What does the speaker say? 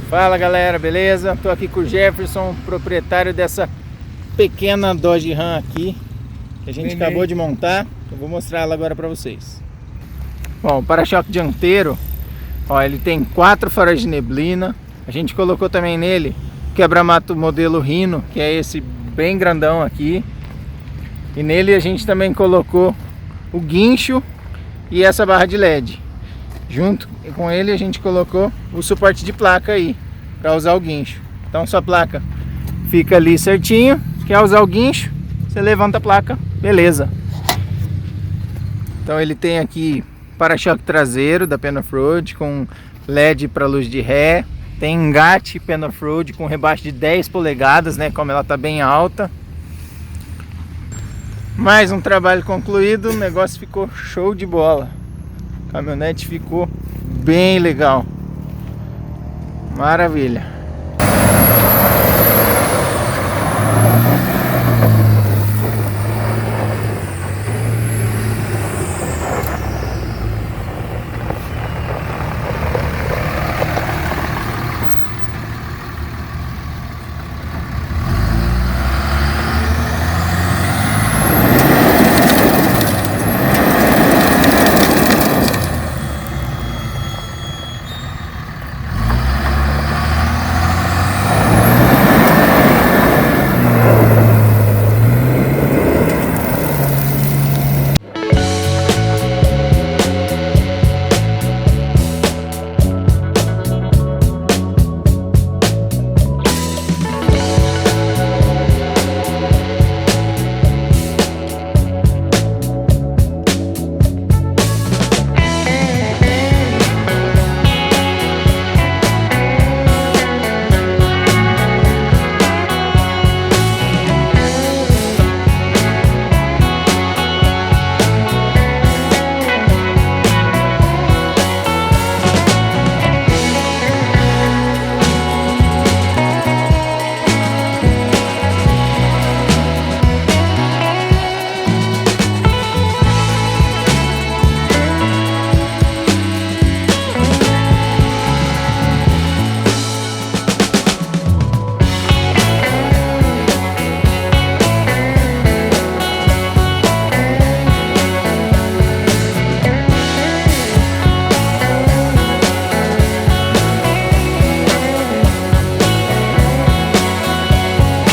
Fala galera, beleza? Tô aqui com o Jeferson, proprietário dessa pequena Dodge Ram aqui que a gente acabou de montar. Eu vou mostrar ela agora pra vocês. Bom, o para-choque dianteiro, ó, ele tem 4 faróis de neblina. A gente colocou também nele quebra-mato modelo Rhino, que é esse bem grandão aqui. E nele a gente também colocou o guincho e essa barra de LED. Junto com ele a gente colocou o suporte de placa aí para usar o guincho. Então sua placa fica ali certinho. Quer usar o guincho, você levanta a placa, beleza. Então ele tem aqui para-choque traseiro da Penna Off-Road com LED para luz de ré. Tem engate Penna Off-Road com rebaixo de 10 polegadas, né? Como ela tá bem alta. Mais um trabalho concluído, o negócio ficou show de bola. A caminhonete ficou bem legal. Maravilha.